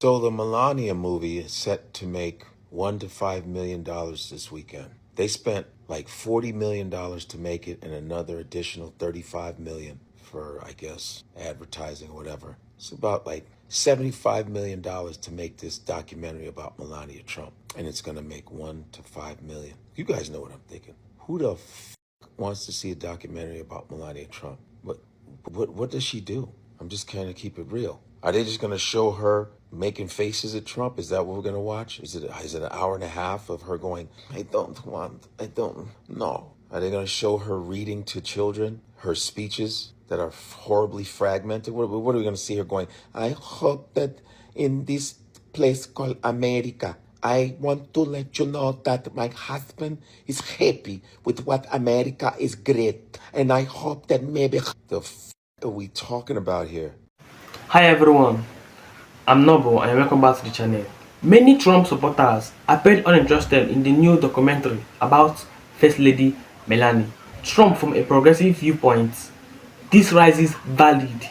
So the Melania movie is set to make $1 to $5 million this weekend. They spent like $40 million to make it and another additional $35 million for, I guess, advertising or whatever. It's about like $75 million to make this documentary about Melania Trump. And it's going to make $1 to $5 million. You guys know what I'm thinking. Who the wants to see a documentary about Melania Trump? What does she do? I'm just kind of keep it real. Are they just going to show her making faces at Trump? Is that what we're going to watch? Is it an hour and a half of her going, I don't know. Are they going to show her reading to children, her speeches that are horribly fragmented? What are we going to see her going, I hope that in this place called America, I want to let you know that my husband is happy with what America is great. And I hope that maybe... The are we talking about here? Hi everyone, I'm Noble and welcome back to the channel. Many Trump supporters appeared uninterested in the new documentary about First Lady Melania Trump from a progressive viewpoint. This raises valid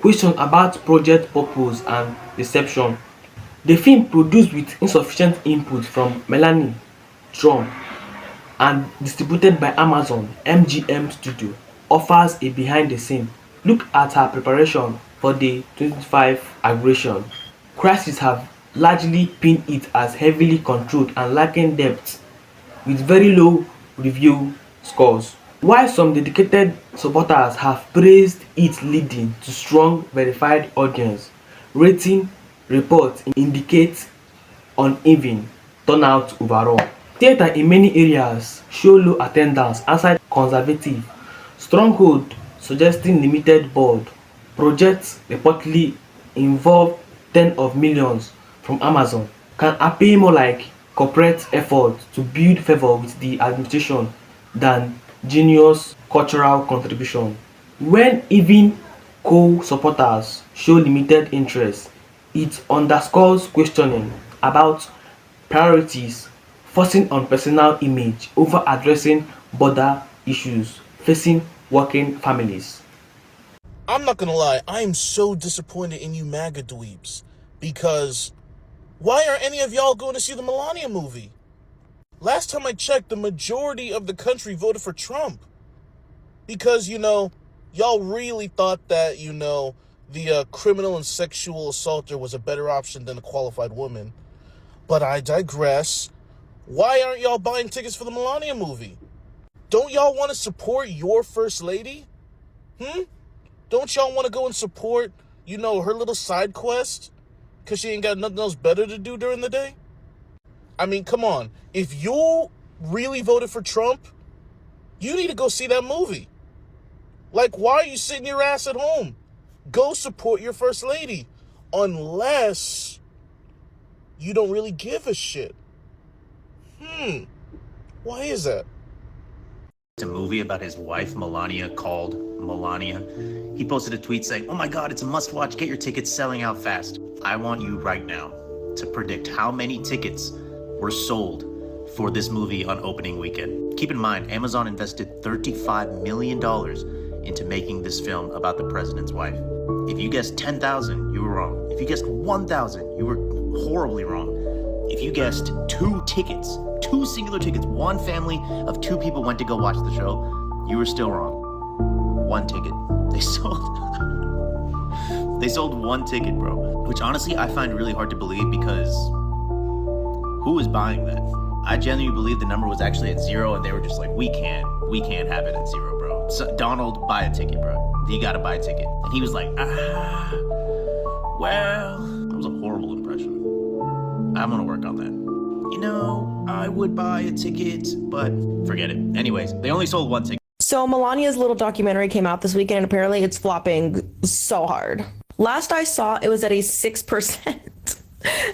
questions about project purpose and reception. The film, produced with insufficient input from Melania Trump and distributed by Amazon MGM Studio, offers a behind-the-scenes look at her preparation for the 2025 inauguration. Critics have largely pinned it as heavily controlled and lacking depth, with very low review scores, while some dedicated supporters have praised it, leading to strong verified audience rating. Reports indicate uneven turnout overall. Theatre in many areas show low attendance outside conservative stronghold, suggesting limited board. Projects reportedly involve tens of millions from Amazon can appear more like corporate effort to build favor with the administration than genuine cultural contribution. When even co-supporters show limited interest, it underscores questioning about priorities, focusing on personal image over addressing broader issues facing working families. I'm not gonna lie, I am so disappointed in you MAGA dweebs. Because why aren't any of y'all going to see the Melania movie? Last time I checked, the majority of the country voted for Trump. Because, y'all really thought that, the criminal and sexual assaulter was a better option than a qualified woman. But I digress. Why aren't y'all buying tickets for the Melania movie? Don't y'all want to support your first lady? Don't y'all want to go and support, her little side quest? Because she ain't got nothing else better to do during the day? I mean, come on. If you really voted for Trump, you need to go see that movie. Like, why are you sitting your ass at home? Go support your first lady. Unless you don't really give a shit. Why is that? It's a movie about his wife, Melania, called Melania. He posted a tweet saying, oh my God, it's a must watch. Get your tickets selling out fast. I want you right now to predict how many tickets were sold for this movie on opening weekend. Keep in mind, Amazon invested $35 million into making this film about the president's wife. If you guessed 10,000, you were wrong. If you guessed 1,000, you were horribly wrong. If you guessed two singular tickets, one family of two people went to go watch the show, you were still wrong. One ticket. They sold one ticket, bro. Which honestly, I find really hard to believe because who is buying that? I genuinely believe the number was actually at 0 and they were just like, we can't have it at 0, bro. So Donald, buy a ticket, bro. You gotta buy a ticket. And he was like, well, that was a horrible impression. I'm gonna work on that. I would buy a ticket, but forget it. Anyways, they only sold one ticket. So Melania's little documentary came out this weekend, and apparently it's flopping so hard. Last I saw, it was at a 6%.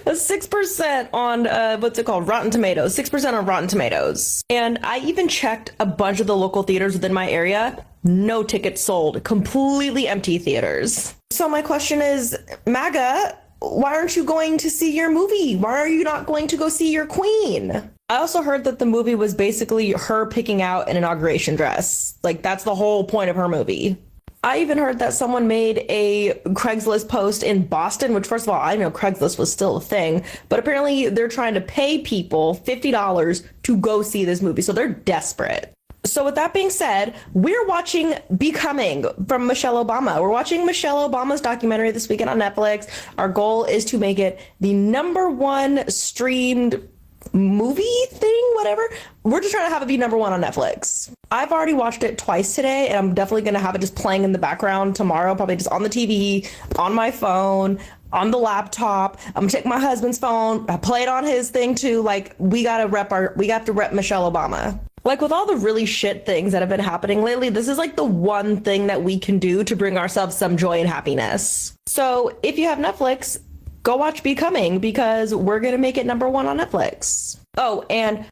A 6% on, what's it called? Rotten Tomatoes. 6% on Rotten Tomatoes. And I even checked a bunch of the local theaters within my area. No tickets sold. Completely empty theaters. So my question is, MAGA, why aren't you going to see your movie? Why are you not going to go see your queen? I also heard that the movie was basically her picking out an inauguration dress. Like, that's the whole point of her movie. I even heard that someone made a Craigslist post in Boston, which, first of all, I didn't know Craigslist was still a thing, but apparently they're trying to pay people $50 to go see this movie. So they're desperate. So with that being said, we're watching Becoming from Michelle Obama. We're watching Michelle Obama's documentary this weekend on Netflix. Our goal is to make it the #1 streamed movie thing, whatever. We're just trying to have it be #1 on Netflix. I've already watched it twice today, and I'm definitely going to have it just playing in the background tomorrow, probably just on the TV, on my phone, on the laptop. I'm gonna take my husband's phone, I play it on his thing too. Like, we have to rep Michelle Obama. Like, with all the really shit things that have been happening lately, this is like the one thing that we can do to bring ourselves some joy and happiness. So if you have Netflix, go watch Becoming, because we're going to make it #1 on Netflix. Oh, and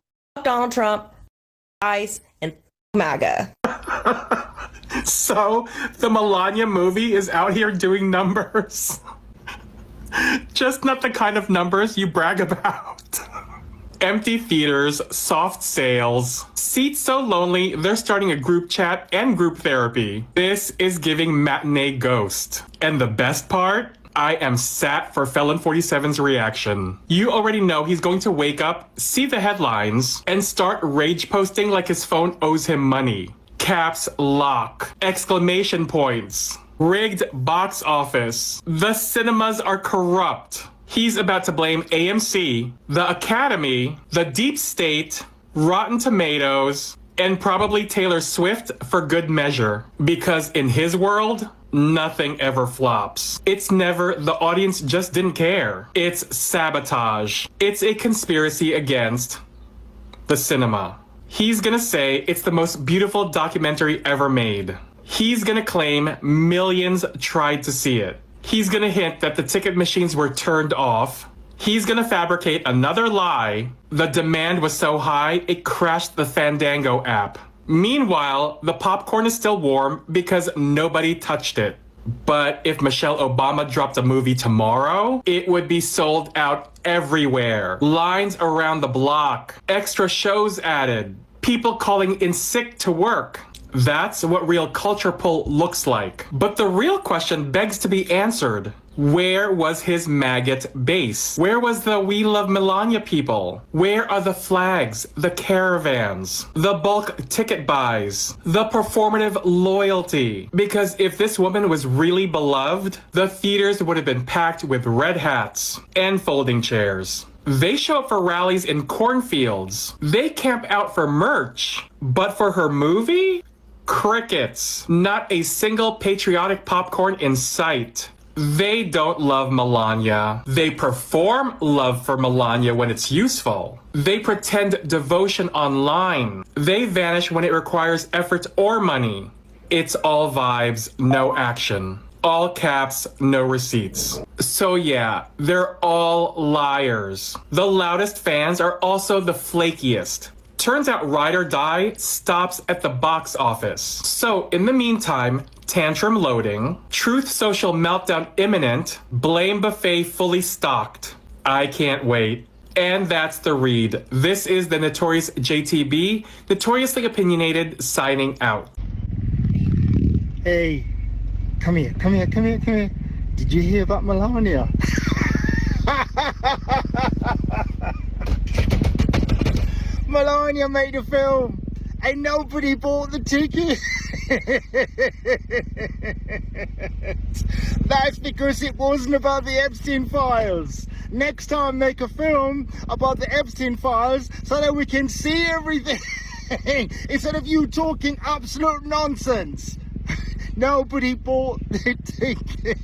Donald Trump, ICE, and MAGA. So the Melania movie is out here doing numbers. Just not the kind of numbers you brag about. Empty theaters, soft sales, seats so lonely they're starting a group chat and group therapy. This is giving matinee ghost. And the best part? I am sat for Felon 47's reaction. You already know he's going to wake up, see the headlines, and start rage posting like his phone owes him money. Caps lock, exclamation points, rigged box office, the cinemas are corrupt. He's about to blame AMC, the Academy, the Deep State, Rotten Tomatoes, and probably Taylor Swift for good measure. Because in his world, nothing ever flops. It's never the audience just didn't care. It's sabotage. It's a conspiracy against the cinema. He's gonna say it's the most beautiful documentary ever made. He's gonna claim millions tried to see it. He's gonna hint that the ticket machines were turned off. He's gonna fabricate another lie. The demand was so high, it crashed the Fandango app. Meanwhile, the popcorn is still warm because nobody touched it. But if Michelle Obama dropped a movie tomorrow, it would be sold out everywhere. Lines around the block, extra shows added, people calling in sick to work. That's what real culture pull looks like. But the real question begs to be answered. Where was his maggot base? Where was the We Love Melania people? Where are the flags, the caravans, the bulk ticket buys, the performative loyalty? Because if this woman was really beloved, the theaters would have been packed with red hats and folding chairs. They show up for rallies in cornfields. They camp out for merch. But for her movie? Crickets. Not a single patriotic popcorn in sight. They don't love Melania. They perform love for Melania when it's useful. They pretend devotion online. They vanish when it requires effort or money. It's all vibes, no action. All caps, no receipts. So yeah, they're all liars. The loudest fans are also the flakiest. Turns out Ride or Die stops at the box office. So in the meantime, tantrum loading, truth social meltdown imminent, blame buffet fully stocked. I can't wait. And that's the read. This is the Notorious JTB, notoriously opinionated, signing out. Hey, come here. Did you hear about Melania? Melania made a film and nobody bought the ticket. That's because it wasn't about the Epstein files. Next time make a film about the Epstein files so that we can see everything instead of you talking absolute nonsense. Nobody bought the ticket.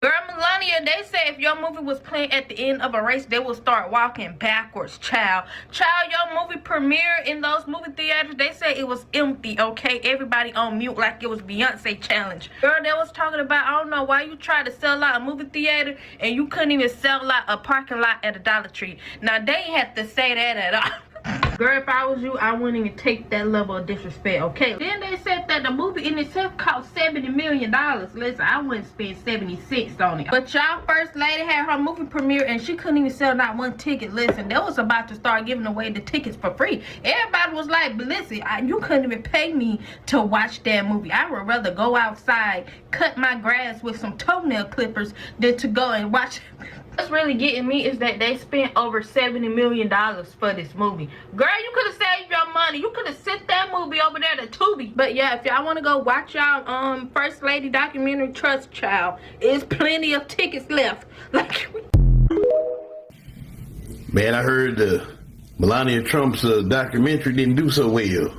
Girl, Melania, they say if your movie was playing at the end of a race, they will start walking backwards, child. Child, your movie premiere in those movie theaters, they say it was empty, okay? Everybody on mute like it was Beyonce challenge. Girl, they was talking about, I don't know why you tried to sell out a movie theater and you couldn't even sell out a parking lot at a Dollar Tree. Now, they had to say that at all. Girl, if I was you, I wouldn't even take that level of disrespect, okay? Then they said that the movie in itself cost $70 million. Listen, I wouldn't spend 76 on it. But y'all first lady had her movie premiere and she couldn't even sell not one ticket. Listen, they was about to start giving away the tickets for free. Everybody was like, but listen, you couldn't even pay me to watch that movie. I would rather go outside, cut my grass with some toenail clippers than to go and watch. What's really getting me is that they spent over $70 million for this movie. Girl, you could have saved your money. You could have sent that movie over there to Tubi. But yeah, if y'all want to go watch y'all First Lady documentary, trust child, there's plenty of tickets left. Like, man, I heard Melania Trump's documentary didn't do so well.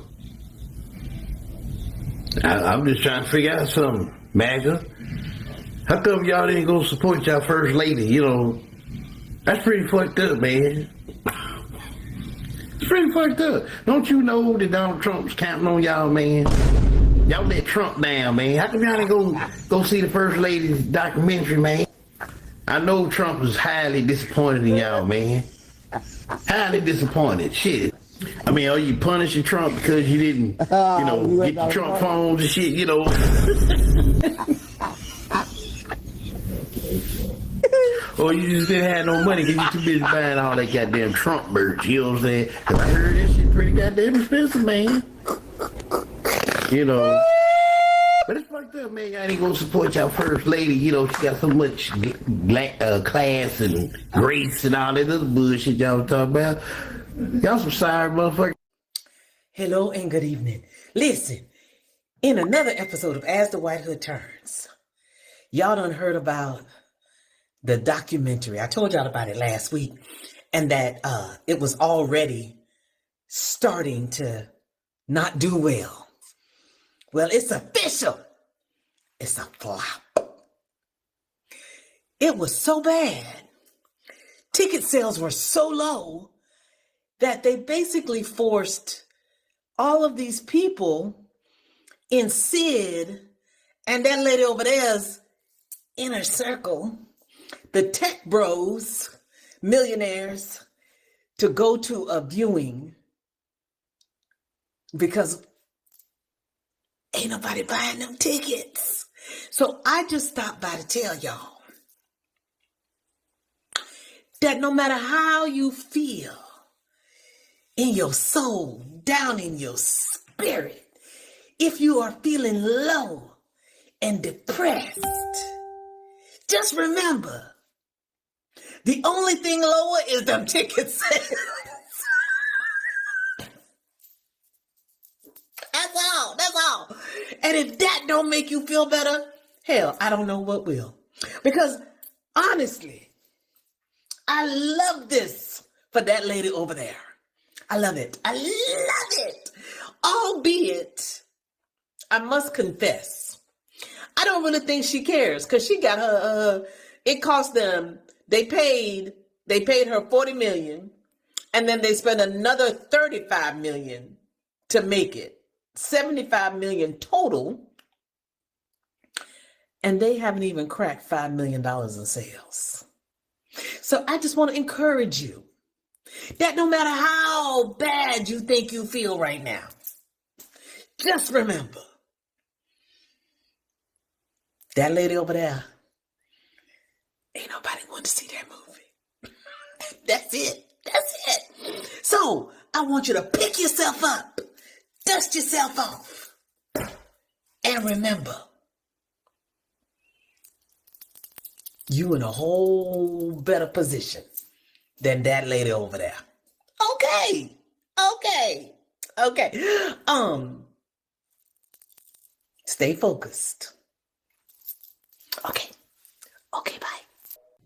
I'm just trying to figure out something, MAGA. How come y'all didn't go support y'all first lady? You know, that's pretty fucked up, man. It's pretty fucked up. Don't you know that Donald Trump's counting on y'all, man? Y'all let Trump down, man. How come y'all didn't go see the first lady's documentary, man? I know Trump is highly disappointed in y'all, man. Highly disappointed. Shit. I mean, are you punishing Trump because you didn't, get the Trump phones and shit, you know? Or you just didn't have no money because you too busy buying all that goddamn Trump merch, you know what I'm saying? Because I heard that shit pretty goddamn expensive, man. You know. But it's fucked up, man. Y'all ain't gonna support y'all first lady. You know, she got so much class and grace and all that other bullshit y'all talking about. Y'all some sorry motherfuckers. Hello and good evening. Listen, in another episode of As the White Hood Turns, y'all done heard about the documentary. I told y'all about it last week, and that it was already starting to not do well. Well, it's official. It's a flop. It was so bad. Ticket sales were so low that they basically forced all of these people in Sid and that lady over there's inner circle, the tech bros, millionaires, to go to a viewing because ain't nobody buying them tickets. So I just stopped by to tell y'all that no matter how you feel in your soul, down in your spirit, if you are feeling low and depressed, just remember, the only thing lower is them ticket sales. That's all. And if that don't make you feel better, hell, I don't know what will. Because honestly, I love this for that lady over there. I love it. I love it. Albeit, I must confess, I don't really think she cares because she got her, it cost them, they paid her $40 million and then they spent another $35 million to make it. $75 million total, and they haven't even cracked $5 million in sales. So I just want to encourage you that no matter how bad you think you feel right now, just remember that lady over there, ain't nobody going to see that movie. That's it. So I want you to pick yourself up, dust yourself off, and remember, you in a whole better position than that lady over there. Okay. Stay focused. Okay, bye.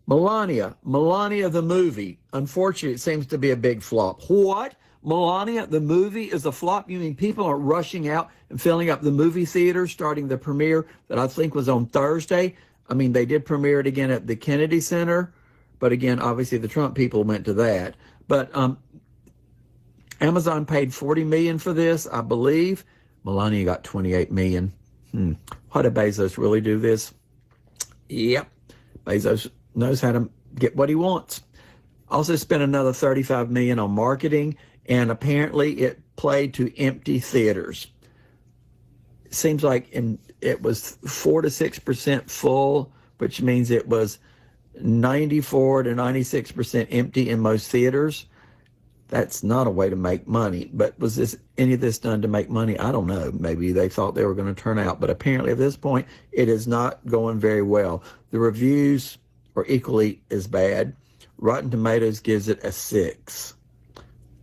Melania the movie. Unfortunately, it seems to be a big flop. What? Melania the movie is a flop? You mean people are rushing out and filling up the movie theater starting the premiere that I think was on Thursday? I mean, they did premiere it again at the Kennedy Center, but again, obviously the Trump people went to that. But Amazon paid $40 million for this, I believe. Melania got $28 million. Why did Bezos really do this? Yep, Bezos knows how to get what he wants. Also spent another $35 million on marketing and apparently it played to empty theaters. It seems like it was 4 to 6% full, which means it was 94 to 96% empty in most theaters. That's not a way to make money. But was any of this done to make money? I don't know. Maybe they thought they were going to turn out. But apparently at this point, it is not going very well. The reviews are equally as bad. Rotten Tomatoes gives it a 6.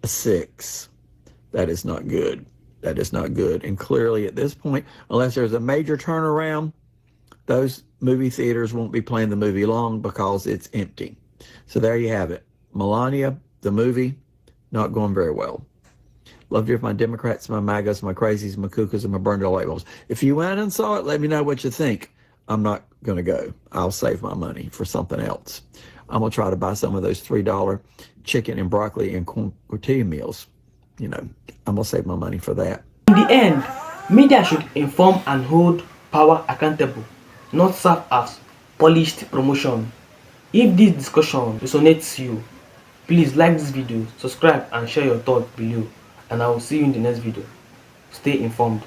A 6. That is not good. That is not good. And clearly at this point, unless there's a major turnaround, those movie theaters won't be playing the movie long because it's empty. So there you have it. Melania, the movie, not going very well. Love to hear from my Democrats, my MAGAs, my crazies, my cuckoos, and my burned all labels. If you went and saw it, let me know what you think. I'm not going to go. I'll save my money for something else. I'm going to try to buy some of those $3 chicken and broccoli and tortilla meals. You know, I'm going to save my money for that. In the end, media should inform and hold power accountable, not serve as polished promotion. If this discussion resonates you, please like this video, subscribe and share your thoughts below, and I will see you in the next video. Stay informed.